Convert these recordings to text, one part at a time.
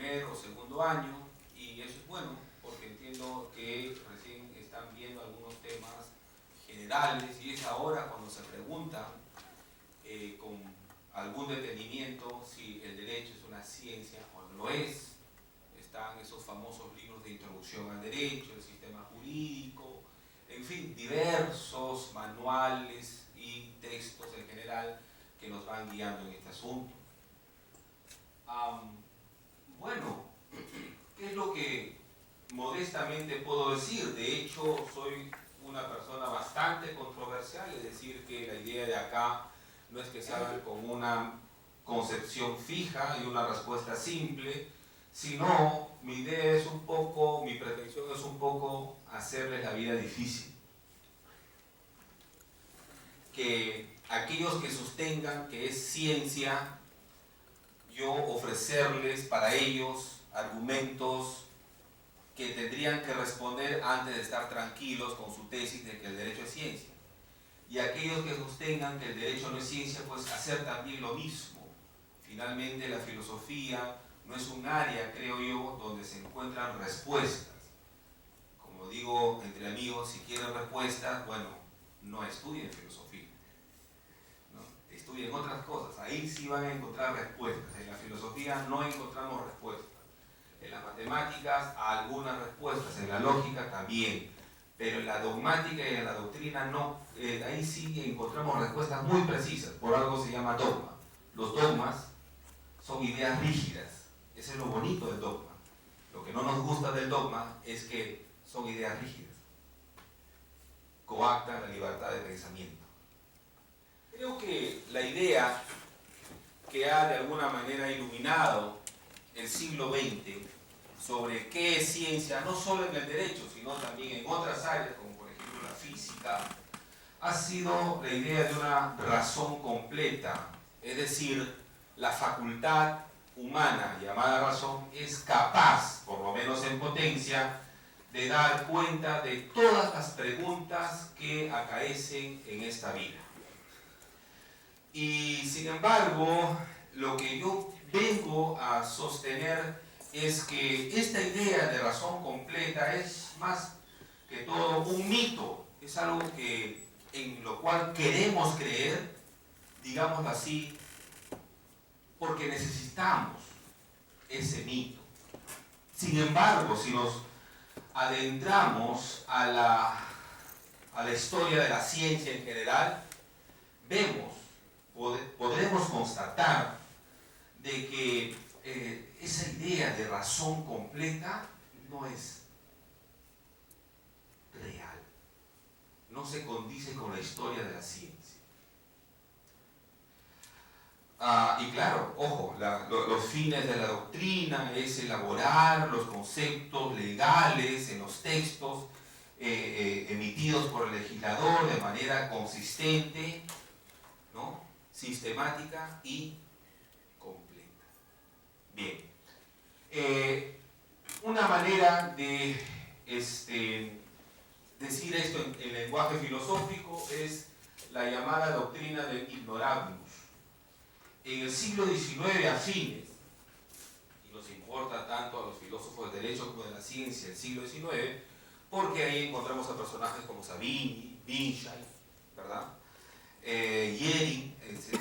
primer o segundo año, y eso es bueno porque entiendo que recién están viendo algunos temas generales y es ahora cuando se preguntan con algún detenimiento si el derecho es una ciencia o no lo es. Están esos famosos libros de introducción al derecho, el sistema jurídico, en fin, diversos manuales y textos en general que nos van guiando en este asunto. Bueno, ¿qué es lo que modestamente puedo decir? De hecho, soy una persona bastante controversial, es decir, que la idea de acá no es que se haga con una concepción fija y una respuesta simple, sino mi idea es un poco, mi pretensión es un poco hacerles la vida difícil. Que aquellos que sostengan que es ciencia, yo ofrecerles para ellos argumentos que tendrían que responder antes de estar tranquilos con su tesis de que el derecho es ciencia. Y aquellos que sostengan que el derecho no es ciencia, pues hacer también lo mismo. Finalmente la filosofía no es un área, creo yo, donde se encuentran respuestas. Como digo entre amigos, si quieren respuestas, bueno, no estudien filosofía, ¿no? Estudien otras cosas, ahí sí van a encontrar respuestas. En la filosofía no encontramos respuestas. En las matemáticas algunas respuestas, en la lógica también, pero en la dogmática y en la doctrina no. Ahí sí encontramos respuestas muy precisas, por algo se llama dogma. Los dogmas son ideas rígidas, eso es lo bonito del dogma. Lo que no nos gusta del dogma es que son ideas rígidas, coactan la libertad de pensamiento. Creo que la idea que ha de alguna manera iluminado el siglo XX sobre qué es ciencia, no solo en el derecho, sino también en otras áreas, como por ejemplo la física, ha sido la idea de una razón completa, es decir, la facultad humana llamada razón es capaz, por lo menos en potencia, de dar cuenta de todas las preguntas que acaecen en esta vida. Y sin embargo, lo que yo vengo a sostener es que esta idea de razón completa es más que todo un mito, es algo que, en lo cual queremos creer, digámoslo así, porque necesitamos ese mito. Sin embargo, si nos adentramos a la historia de la ciencia en general, podremos constatar de que esa idea de razón completa no es real, no se condice con la historia de la ciencia. Y claro, ojo, los fines de la doctrina es elaborar los conceptos legales en los textos emitidos por el legislador de manera consistente, ¿no?, sistemática y completa. Bien. Una manera de decir esto en lenguaje filosófico es la llamada doctrina del ignorabimus. En el siglo XIX a fines, y nos importa tanto a los filósofos del derecho como de la ciencia del siglo XIX, porque ahí encontramos a personajes como Savigny, Wittgenstein, ¿verdad?, Jering, etc.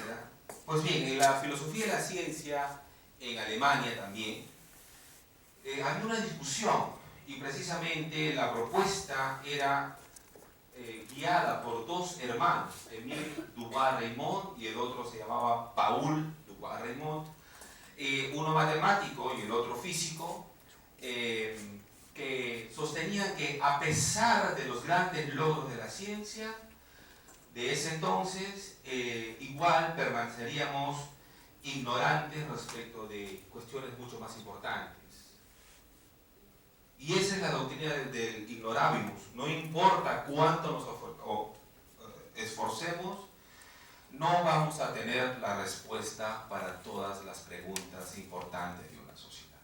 Pues bien, en la filosofía de la ciencia, en Alemania también, había una discusión, y precisamente la propuesta era guiada por dos hermanos, Émile Dubois-Reymond y el otro se llamaba Paul Dubois-Reymond, uno matemático y el otro físico, que sostenían que a pesar de los grandes logros de la ciencia de ese entonces, igual permaneceríamos ignorantes respecto de cuestiones mucho más importantes. Y esa es la doctrina del ignorabimus. No importa cuánto nos esforcemos, no vamos a tener la respuesta para todas las preguntas importantes de una sociedad.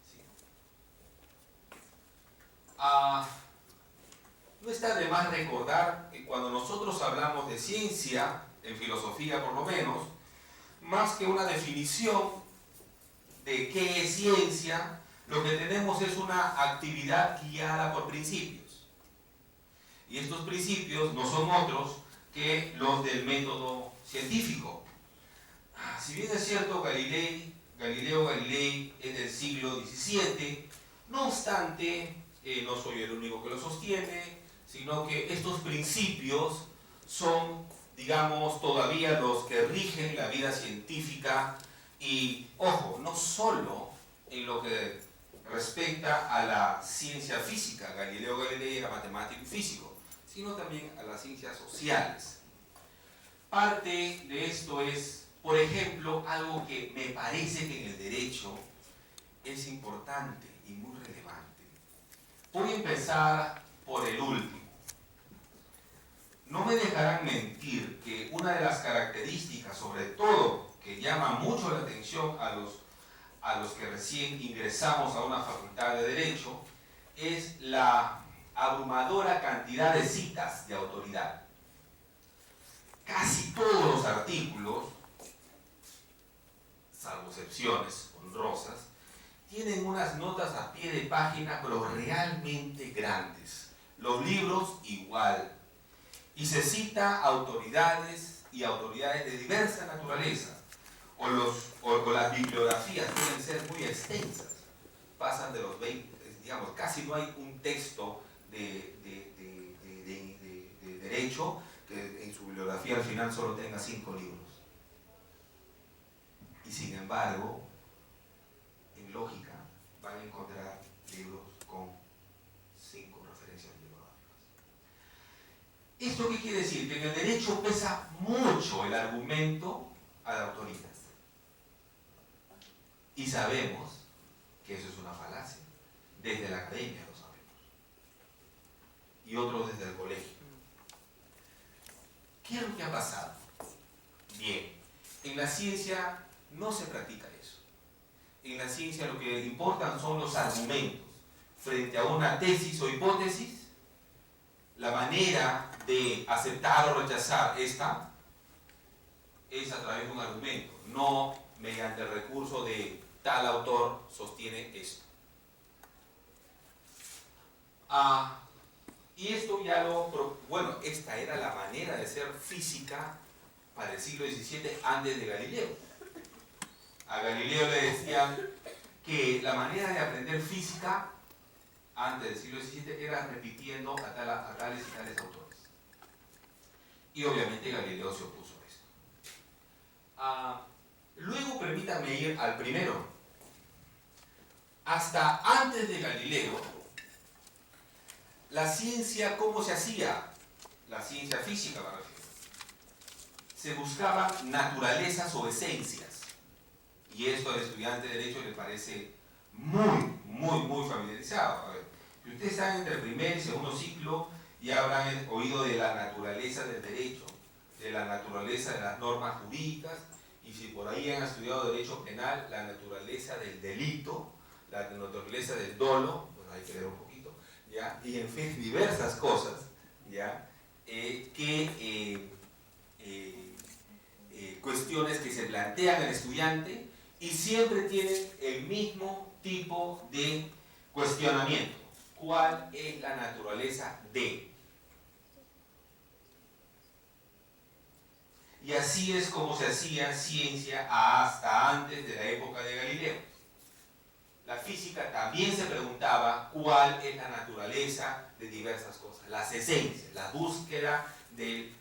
¿Sí? No está de más recordar que cuando nosotros hablamos de ciencia, en filosofía por lo menos, más que una definición de qué es ciencia, lo que tenemos es una actividad guiada por principios. Y estos principios no son otros que los del método científico. Si bien es cierto, Galileo Galilei es del siglo XVII, no obstante, no soy el único que lo sostiene, sino que estos principios son, digamos, todavía los que rigen la vida científica y, ojo, no solo en lo que respecta a la ciencia física, Galileo Galilei era matemático y físico, sino también a las ciencias sociales. Parte de esto es, por ejemplo, algo que me parece que en el derecho es importante y muy relevante. Voy a empezar por el último. No me dejarán mentir que una de las características, sobre todo, que llama mucho la atención a los que recién ingresamos a una facultad de Derecho, es la abrumadora cantidad de citas de autoridad. Casi todos los artículos, salvo excepciones honrosas, tienen unas notas a pie de página, pero realmente grandes. Los libros igual. Y se cita autoridades y autoridades de diversa naturaleza. O las bibliografías pueden ser muy extensas. Pasan de los 20, digamos, casi no hay un texto de derecho que en su bibliografía al final solo tenga 5 libros. Y sin embargo, en lógica van a encontrar libros con 5 referencias bibliográficas. ¿Esto qué quiere decir? Que en el derecho pesa mucho el argumento a la autoridad. Y sabemos que eso es una falacia. Desde la academia lo sabemos. Y otros desde el colegio. ¿Qué es lo que ha pasado? Bien, en la ciencia no se practica eso. En la ciencia lo que importan son los argumentos. Frente a una tesis o hipótesis, la manera de aceptar o rechazar esta es a través de un argumento, no mediante el recurso de tal autor sostiene esto. Y esto ya bueno, esta era la manera de ser física para el siglo XVII antes de Galileo. A Galileo le decían que la manera de aprender física antes del siglo XVII era repitiendo a tales y tales autores. Y obviamente Galileo se opuso a esto. Luego permítanme ir al primero. Hasta antes de Galileo, la ciencia, ¿cómo se hacía? La ciencia física, me refiero. Se buscaban naturalezas o esencias. Y esto al estudiante de Derecho le parece muy familiarizado. A ver, si ustedes están entre el primer y segundo ciclo, ya habrán oído de la naturaleza del derecho, de la naturaleza de las normas jurídicas, y si por ahí han estudiado Derecho Penal, la naturaleza del delito, la naturaleza del dolo, pues hay que leer un poquito, ¿ya? Y en fin, diversas cosas, ¿ya? Cuestiones que se plantean al estudiante y siempre tienen el mismo tipo de cuestionamiento. ¿Cuál es la naturaleza de? Y así es como se hacía ciencia hasta antes de la época de Galileo. La física también se preguntaba cuál es la naturaleza de diversas cosas, las esencias, la búsqueda de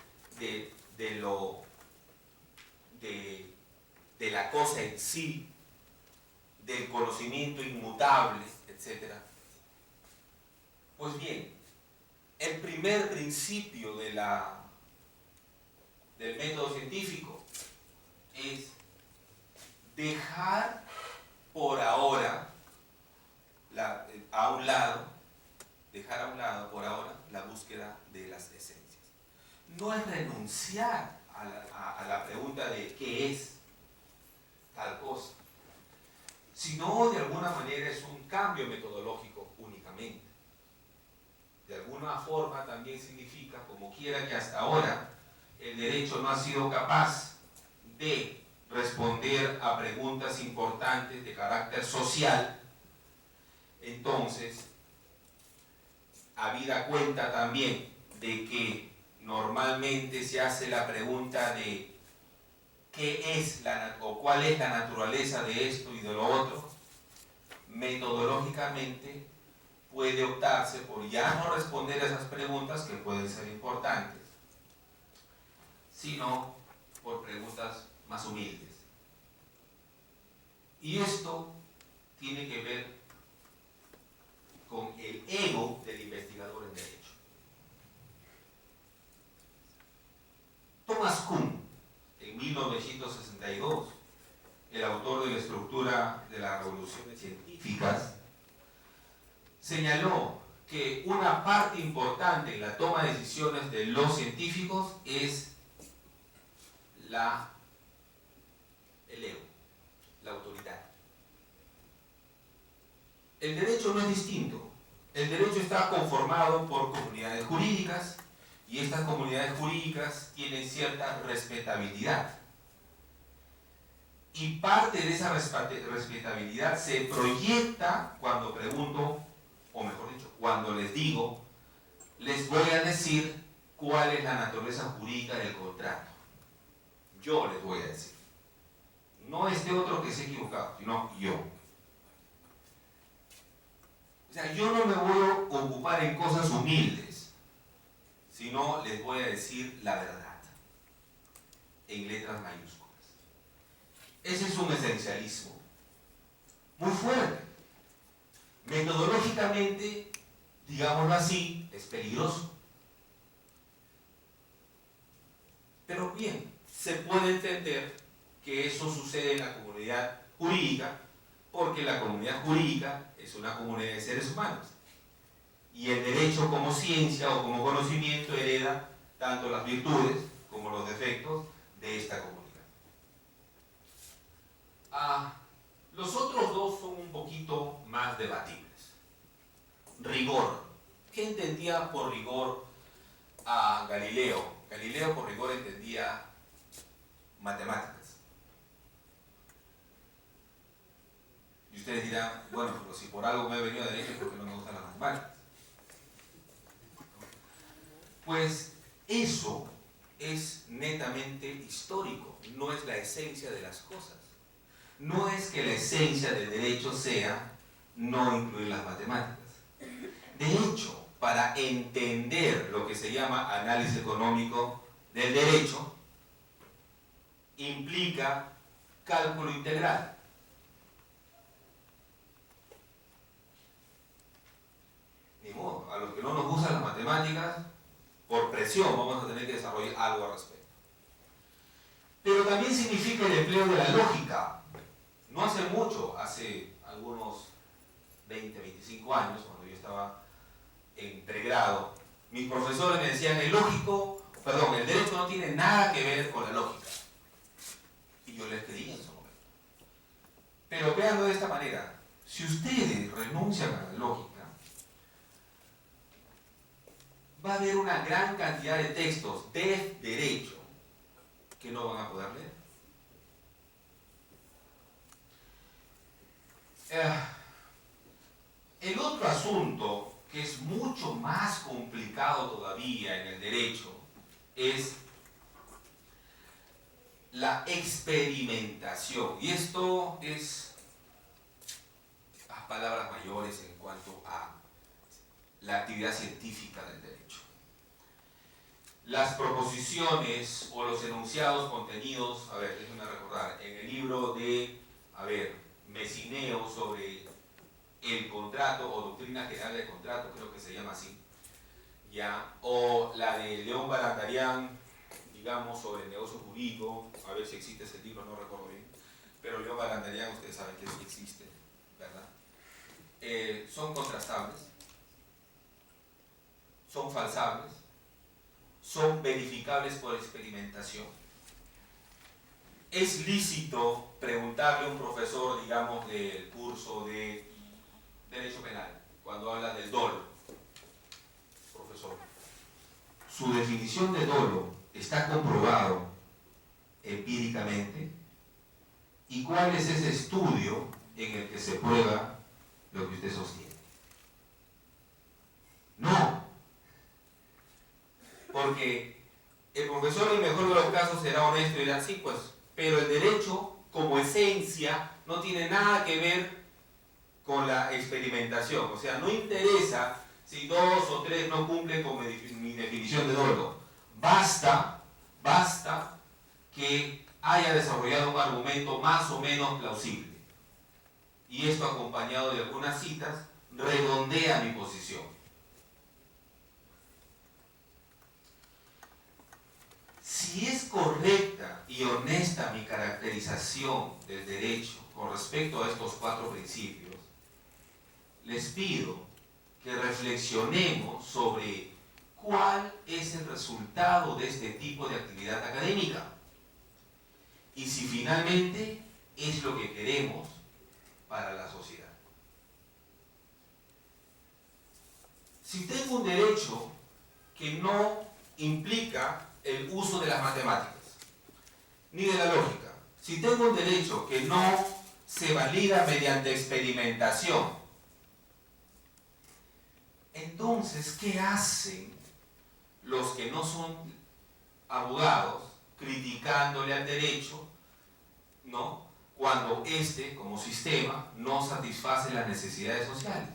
la cosa en sí, del conocimiento inmutable, etc. Pues bien, el primer principio del método científico es dejar por ahora dejar a un lado por ahora la búsqueda de las esencias. No es renunciar a la pregunta de qué es tal cosa, sino de alguna manera es un cambio metodológico únicamente. De alguna forma también significa, como quiera que hasta ahora el derecho no ha sido capaz de responder a preguntas importantes de carácter social, entonces, habida cuenta también de que normalmente se hace la pregunta de qué es o cuál es la naturaleza de esto y de lo otro, metodológicamente puede optarse por ya no responder a esas preguntas que pueden ser importantes, sino por preguntas más humildes. Y esto tiene que ver con el ego del investigador en derecho. Thomas Kuhn, en 1962, el autor de la estructura de las revoluciones científicas, señaló que una parte importante en la toma de decisiones de los científicos es el ego, la autoridad. El derecho no es distinto. El derecho está conformado por comunidades jurídicas y estas comunidades jurídicas tienen cierta respetabilidad. Y parte de esa respetabilidad se proyecta cuando pregunto, o mejor dicho, cuando les digo, les voy a decir cuál es la naturaleza jurídica del contrato. Yo les voy a decir. No este otro que se ha equivocado, sino yo. O sea, yo no me voy a ocupar en cosas humildes, sino les voy a decir la verdad, en letras mayúsculas. Ese es un esencialismo muy fuerte. Metodológicamente, digámoslo así, es peligroso. Pero bien, se puede entender que eso sucede en la comunidad jurídica, porque la comunidad jurídica es una comunidad de seres humanos. Y el derecho como ciencia o como conocimiento hereda tanto las virtudes como los defectos de esta comunidad. Los otros dos son un poquito más debatibles. Rigor. ¿Qué entendía por rigor a Galileo? Galileo por rigor entendía matemáticas. Y ustedes dirán, bueno, pero si por algo me he venido a derecho es porque no me gustan las matemáticas. Pues eso es netamente histórico, no es la esencia de las cosas. No es que la esencia del derecho sea no incluir las matemáticas. De hecho, para entender lo que se llama análisis económico del derecho, implica cálculo integral. Ni modo, a los que no nos gustan las matemáticas, por presión vamos a tener que desarrollar algo al respecto. Pero también significa el empleo de la lógica. No hace mucho, hace algunos 20, 25 años, cuando yo estaba en pregrado, mis profesores me decían, el derecho no tiene nada que ver con la lógica. Y yo les creí en su momento. Pero véanlo de esta manera, si ustedes renuncian a la lógica, va a haber una gran cantidad de textos de derecho que no van a poder leer. El otro asunto que es mucho más complicado todavía en el derecho es la experimentación. Y esto es a palabras mayores en cuanto a la actividad científica del derecho. Las proposiciones o los enunciados contenidos, déjenme recordar, en el libro de, Messineo sobre el contrato o doctrina general del contrato, creo que se llama así, ya, o la de León Balandarián, digamos, sobre el negocio jurídico, a ver si existe ese libro, no recuerdo bien, pero León Balandarián, ustedes saben que sí existe, ¿verdad? Son contrastables, son falsables, son verificables por experimentación. Es lícito preguntarle a un profesor, digamos, del curso de Derecho Penal, cuando habla del dolo. Profesor, su definición de dolo está comprobado empíricamente. ¿Y cuál es ese estudio en el que se prueba lo que usted sostiene? No. Porque el profesor en el mejor de los casos será honesto y dirá, sí, pues, pero el derecho como esencia no tiene nada que ver con la experimentación. O sea, no interesa si 2 o 3 no cumplen con mi definición de dolo. Basta que haya desarrollado un argumento más o menos plausible. Y esto acompañado de algunas citas redondea mi posición. Si es correcta y honesta mi caracterización del derecho con respecto a estos 4 principios, les pido que reflexionemos sobre cuál es el resultado de este tipo de actividad académica y si finalmente es lo que queremos para la sociedad. Si tengo un derecho que no implica el uso de las matemáticas ni de la lógica, si tengo un derecho que no se valida mediante experimentación, entonces, ¿qué hacen los que no son abogados criticándole al derecho, ¿no?, cuando este, como sistema, no satisface las necesidades sociales?